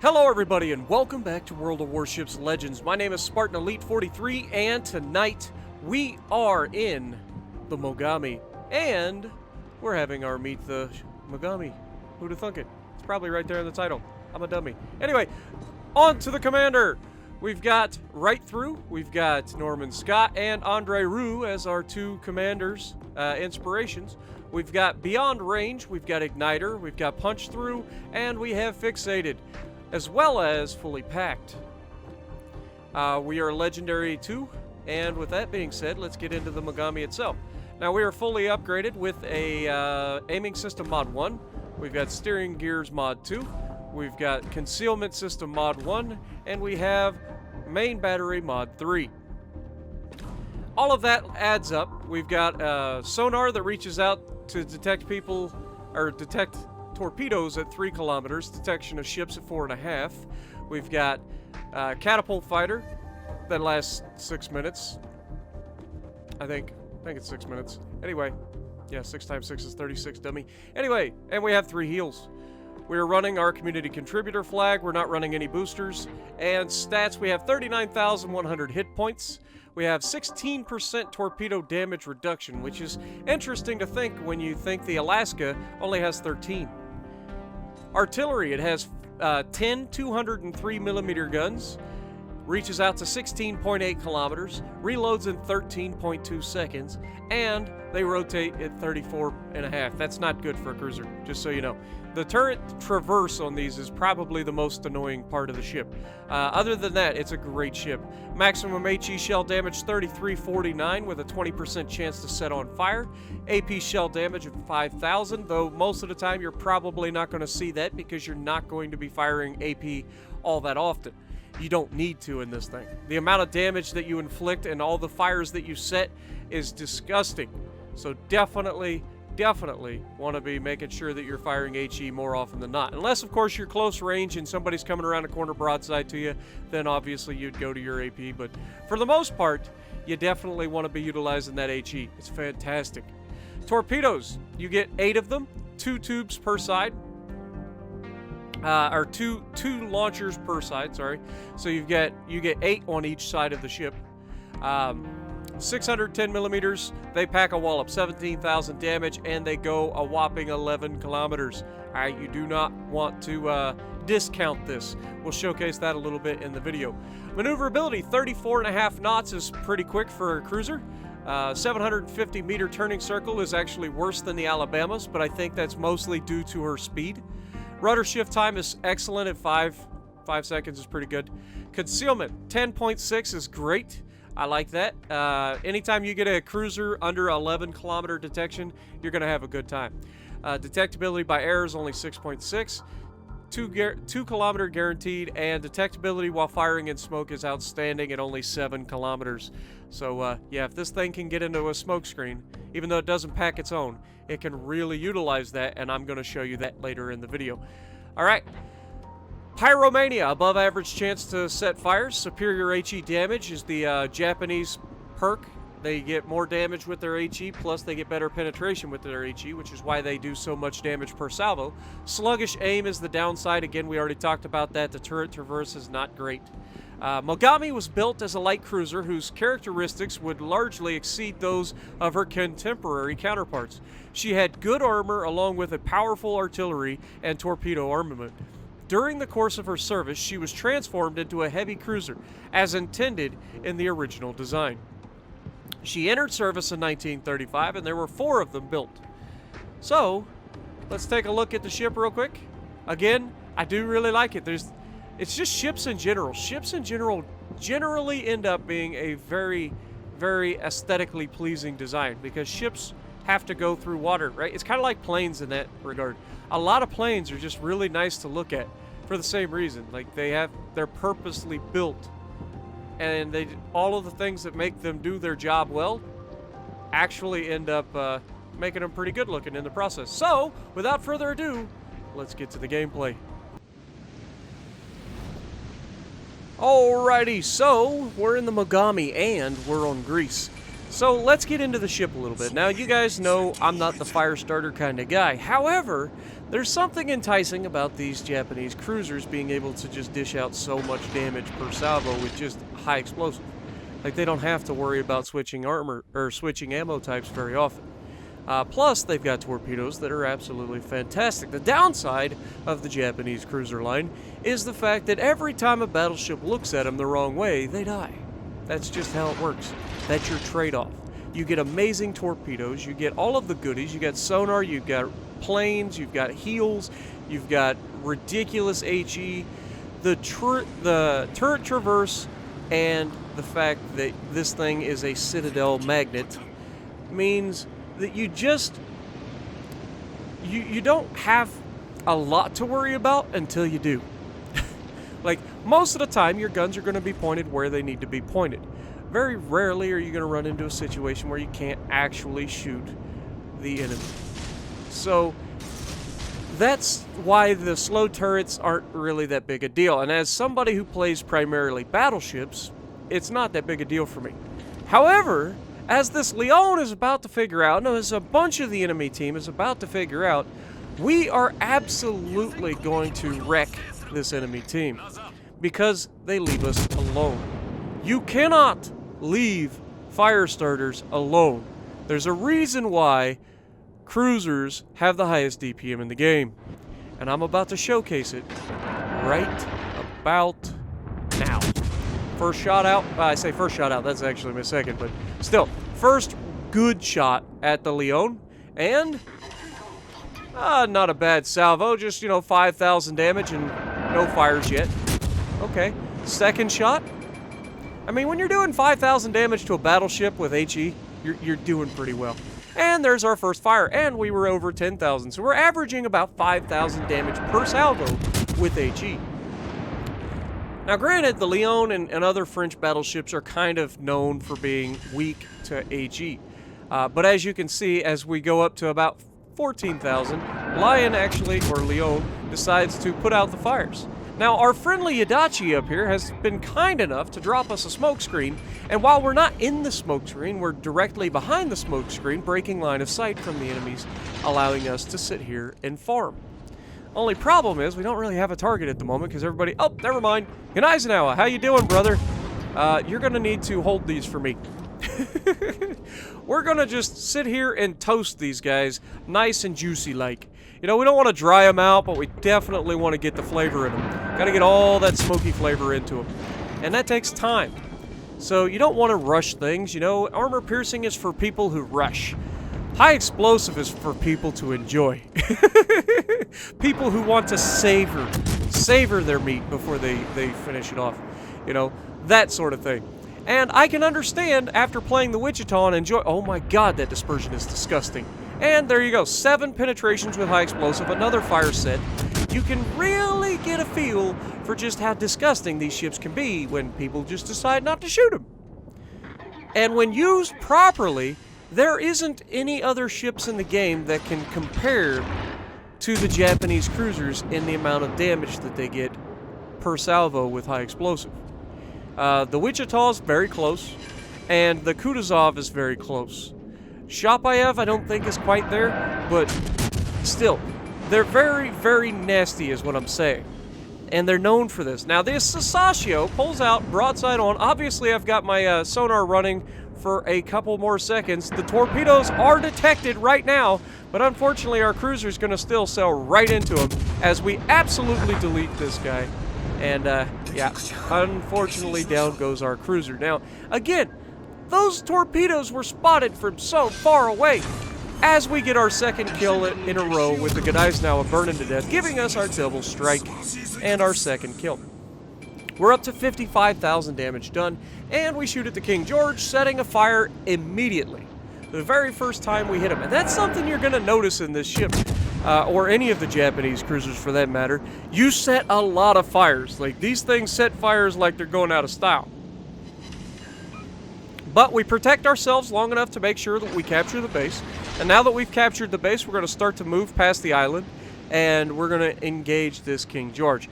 Hello everybody and welcome back to World of Warships Legends. My name is Spartan Elite 43 and tonight we are in the Mogami and we're having our meet the Mogami. Who'd have thunk it? It's probably right there in the title. I'm a dummy. Anyway, on to the commander. We've got Right Through, we've got Norman Scott and Andre Roux as our two commanders, inspirations. We've got Beyond Range, we've got Igniter, we've got Punch Through, and we have Fixated, as well as Fully Packed. We are Legendary 2, and with that being said, let's get into the Mogami itself. Now, we are fully upgraded with a Aiming System Mod 1, we've got Steering Gears Mod 2, we've got Concealment System Mod 1, and we have Main Battery Mod 3. All of that adds up. We've got sonar that reaches out to detect people, or detect torpedoes at 3 kilometers, detection of ships at 4.5. We've got catapult fighter that lasts 6 minutes. I think it's 6 minutes. Anyway, yeah, 6 times 6 is 36, dummy. Anyway, and we have 3 heals. We're running our community contributor flag. We're not running any boosters. And stats, we have 39,100 hit points. We have 16% torpedo damage reduction, which is interesting to think when you think the Alaska only has 13. Artillery, it has 10 203mm guns, reaches out to 16.8 kilometers, reloads in 13.2 seconds, and they rotate at 34.5. That's not good for a cruiser, just so you know. The turret traverse on these is probably the most annoying part of the ship. Other than that, it's a great ship. Maximum HE shell damage 3349 with a 20% chance to set on fire. AP shell damage of 5,000, though most of the time you're probably not going to see that because you're not going to be firing AP all that often. You don't need to in this thing. The amount of damage that you inflict and all the fires that you set is disgusting. So definitely want to be making sure that you're firing HE more often than not. Unless, of course, you're close range and somebody's coming around a corner broadside to you, then obviously you'd go to your AP. But for the most part, you definitely want to be utilizing that HE. It's fantastic. Torpedoes, you get 8 of them, 2 tubes per side. Or two launchers per side, sorry. So you get 8 on each side of the ship. 610 millimeters, they pack a wallop, 17,000 damage, and they go a whopping 11 kilometers. All right, you do not want to discount this. We'll showcase that a little bit in the video. Maneuverability, 34.5 knots is pretty quick for a cruiser. 750 meter turning circle is actually worse than the Alabamas, but I think that's mostly due to her speed. Rudder shift time is excellent at 5 seconds is pretty good. Concealment, 10.6 is great. I like that. Anytime you get a cruiser under 11 kilometer detection, you're going to have a good time. Detectability by air is only 6.6. 2 kilometer guaranteed, and detectability while firing in smoke is outstanding at only 7 kilometers. So yeah, if this thing can get into a smoke screen, even though it doesn't pack its own, it can really utilize that, and I'm going to show you that later in the video. All right. Pyromania, above average chance to set fires. Superior HE damage is the Japanese perk. They get more damage with their HE, plus they get better penetration with their HE, which is why they do so much damage per salvo. Sluggish aim is the downside. Again, we already talked about that. The turret traverse is not great. Mogami was built as a light cruiser whose characteristics would largely exceed those of her contemporary counterparts. She had good armor along with a powerful artillery and torpedo armament. During the course of her service, she was transformed into a heavy cruiser, as intended in the original design. She entered service in 1935, and there were 4 of them built. So, let's take a look at the ship real quick. Again, I do really like it. It's just ships in general. Ships in general generally end up being a very, very aesthetically pleasing design because ships have to go through water, right? It's kind of like planes in that regard. A lot of planes are just really nice to look at for the same reason. Like they're purposely built, and all of the things that make them do their job well actually end up making them pretty good looking in the process. So, without further ado, let's get to the gameplay. Alrighty, so we're in the Mogami and we're on Greece. So let's get into the ship a little bit. Now, you guys know I'm not the fire starter kind of guy. However, there's something enticing about these Japanese cruisers being able to just dish out so much damage per salvo with just high explosive. Like, they don't have to worry about switching armor or switching ammo types very often. Plus, they've got torpedoes that are absolutely fantastic. The downside of the Japanese cruiser line is the fact that every time a battleship looks at them the wrong way, they die. That's just how it works. That's your trade-off. You get amazing torpedoes, you get all of the goodies, you got sonar, you've got planes, you've got heals, you've got ridiculous HE, the turret traverse, and the fact that this thing is a Citadel magnet means that you just you don't have a lot to worry about until you do. Like, most of the time your guns are going to be pointed where they need to be pointed. Very rarely are you going to run into a situation where you can't actually shoot the enemy. So that's why the slow turrets aren't really that big a deal. And as somebody who plays primarily battleships, it's not that big a deal for me. However, as this Leon is about to figure out, no, as a bunch of the enemy team is about to figure out, we are absolutely going to wreck this enemy team because they leave us alone. You cannot leave fire starters alone. There's a reason why cruisers have the highest DPM in the game, and I'm about to showcase it right about now. First shot out. I say first shot out, that's actually my second, but still, first good shot at the Leon, and not a bad salvo, just, 5,000 damage and no fires yet. Okay, second shot. I mean, when you're doing 5,000 damage to a battleship with HE, you're doing pretty well. And there's our first fire, and we were over 10,000, so we're averaging about 5,000 damage per salvo with HE. Now, granted, the Leon and other French battleships are kind of known for being weak to HE. But as you can see, as we go up to about 14,000, Leon decides to put out the fires. Now, our friendly Yadachi up here has been kind enough to drop us a smoke screen, and while we're not in the smoke screen, we're directly behind the smoke screen, breaking line of sight from the enemies, allowing us to sit here and farm. Only problem is we don't really have a target at the moment because everybody... Oh, never mind. In Eisenhower, how you doing, brother? You're going to need to hold these for me. We're going to just sit here and toast these guys nice and juicy like. We don't want to dry them out, but we definitely want to get the flavor in them. Got to get all that smoky flavor into them. And that takes time. So you don't want to rush things. Armor piercing is for people who rush. High explosive is for people to enjoy. People who want to savor their meat before they finish it off. That sort of thing. And I can understand after playing the Wichita and enjoy... Oh my god, that dispersion is disgusting. And there you go, 7 penetrations with high explosive, another fire set. You can really get a feel for just how disgusting these ships can be when people just decide not to shoot them. And when used properly, there isn't any other ships in the game that can compare to the Japanese cruisers in the amount of damage that they get per salvo with high explosive. The Wichita is very close, and the Kutuzov is very close. Shapayev, I don't think, is quite there, but still, they're very, very nasty is what I'm saying. And they're known for this. Now, this Sasashio pulls out broadside on. Obviously, I've got my sonar running for a couple more seconds. The torpedoes are detected right now, but unfortunately, our cruiser's going to still sail right into them as we absolutely delete this guy. And, yeah, unfortunately, down goes our cruiser. Now, again, those torpedoes were spotted from so far away as we get our second kill in a row with the Gdańsk burning to death, giving us our double strike and our second kill. We're up to 55,000 damage done, and we shoot at the King George, setting a fire immediately. The very first time we hit him. And that's something you're going to notice in this ship, or any of the Japanese cruisers for that matter. You set a lot of fires. Like, these things set fires like they're going out of style. But we protect ourselves long enough to make sure that we capture the base. And now that we've captured the base, we're going to start to move past the island, and we're going to engage this King George.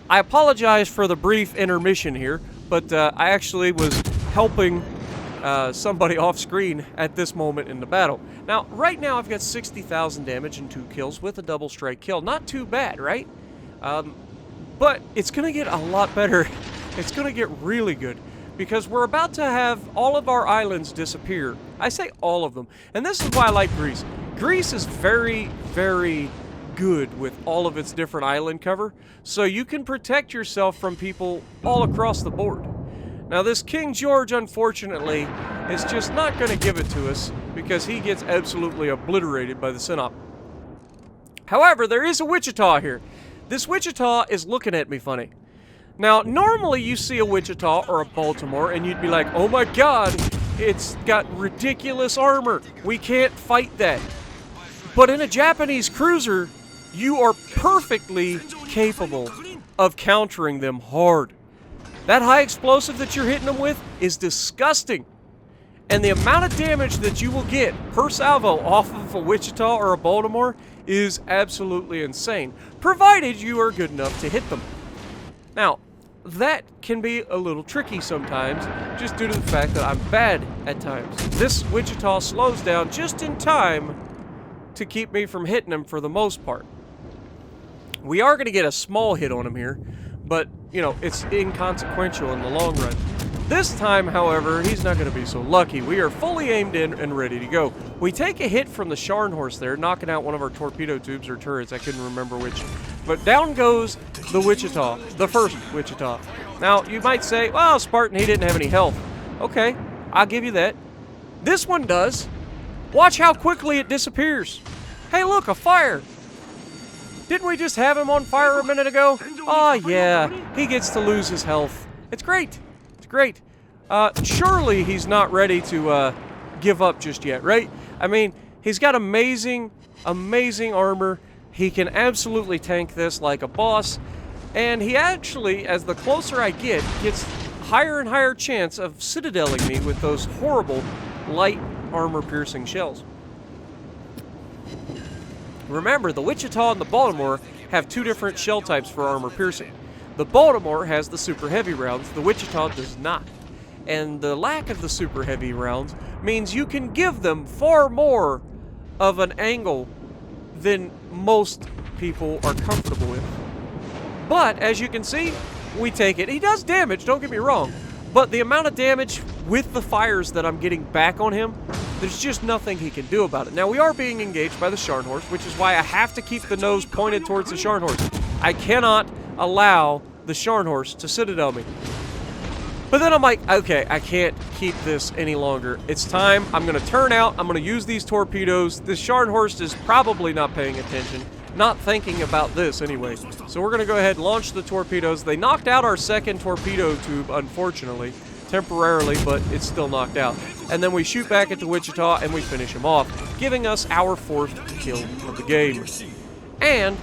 I apologize for the brief intermission here, but I actually was helping somebody off screen at this moment in the battle. Now, right now I've got 60,000 damage and 2 kills with a double strike kill. Not too bad, right? But it's going to get a lot better. It's going to get really good because we're about to have all of our islands disappear. I say all of them. And this is why I like Greece. Greece is very, very good with all of its different island cover, so you can protect yourself from people all across the board. Now this King George, unfortunately, is just not going to give it to us because he gets absolutely obliterated by the Sinop. However, there is a Wichita here. This Wichita is looking at me funny. Now, normally you see a Wichita or a Baltimore and you'd be like, oh my god, it's got ridiculous armor. We can't fight that. But in a Japanese cruiser, you are perfectly capable of countering them hard. That high explosive that you're hitting them with is disgusting. And the amount of damage that you will get per salvo off of a Wichita or a Baltimore is absolutely insane, provided you are good enough to hit them. Now, that can be a little tricky sometimes, just due to the fact that I'm bad at times. This Wichita slows down just in time to keep me from hitting him for the most part. We are going to get a small hit on him here, but, you know, it's inconsequential in the long run. This time, however, he's not going to be so lucky. We are fully aimed in and ready to go. We take a hit from the Scharnhorst there, knocking out one of our torpedo tubes or turrets. I couldn't remember which. But down goes the Wichita, the first Wichita. Now, you might say, well, Spartan, he didn't have any health. Okay, I'll give you that. This one does. Watch how quickly it disappears. Hey, look, a fire. Didn't we just have him on fire a minute ago? Oh, yeah, he gets to lose his health. It's great. It's great. Surely he's not ready to give up just yet, right? I mean, he's got amazing, amazing armor. He can absolutely tank this like a boss. And he actually, as the closer I get, gets higher and higher chance of citadeling me with those horrible light armor-piercing shells. Remember, the Wichita and the Baltimore have 2 different shell types for armor piercing. The Baltimore has the super heavy rounds, the Wichita does not. And the lack of the super heavy rounds means you can give them far more of an angle than most people are comfortable with. But, as you can see, we take it. He does damage, don't get me wrong. But the amount of damage with the fires that I'm getting back on him, there's just nothing he can do about it. Now, we are being engaged by the Scharnhorst, which is why I have to keep the nose pointed towards the Scharnhorst. I cannot allow the Scharnhorst to citadel me. But then I'm like, okay, I can't keep this any longer. It's time. I'm going to turn out. I'm going to use these torpedoes. The Scharnhorst is probably not paying attention, not thinking about this anyway. So we're going to go ahead and launch the torpedoes. They knocked out our second torpedo tube, unfortunately, temporarily, but it's still knocked out. And then we shoot back at the Wichita and we finish him off, giving us our 4th kill of the game. And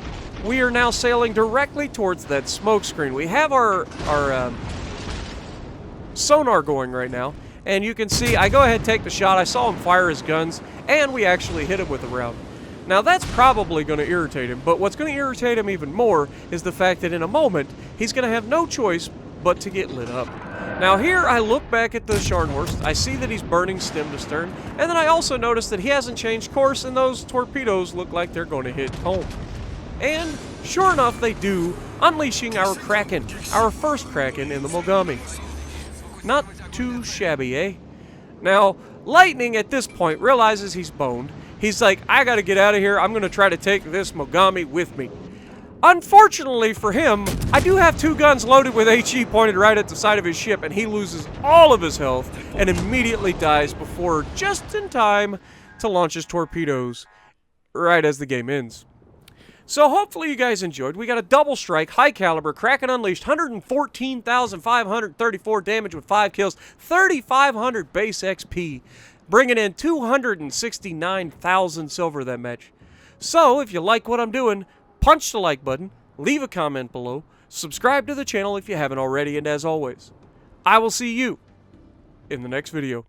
we are now sailing directly towards that smoke screen. We have our sonar going right now, and you can see I go ahead and take the shot. I saw him fire his guns, and we actually hit him with a round. Now that's probably going to irritate him, but what's going to irritate him even more is the fact that in a moment he's going to have no choice but to get lit up. Now here I look back at the Scharnhorst, I see that he's burning stem to stern, and then I also notice that he hasn't changed course and those torpedoes look like they're going to hit home. And sure enough they do, unleashing our Kraken, our first Kraken in the Mogami. Not too shabby, eh? Now, Lightning at this point realizes he's boned. He's like, I gotta get out of here, I'm gonna try to take this Mogami with me. Unfortunately for him, I do have 2 guns loaded with HE pointed right at the side of his ship, and he loses all of his health and immediately dies before just in time to launch his torpedoes right as the game ends. So hopefully you guys enjoyed. We got a double strike, high caliber, Kraken Unleashed, 114,534 damage with 5 kills, 3,500 base XP, bringing in 269,000 silver that match. So if you like what I'm doing, punch the like button, leave a comment below, subscribe to the channel if you haven't already, and as always, I will see you in the next video.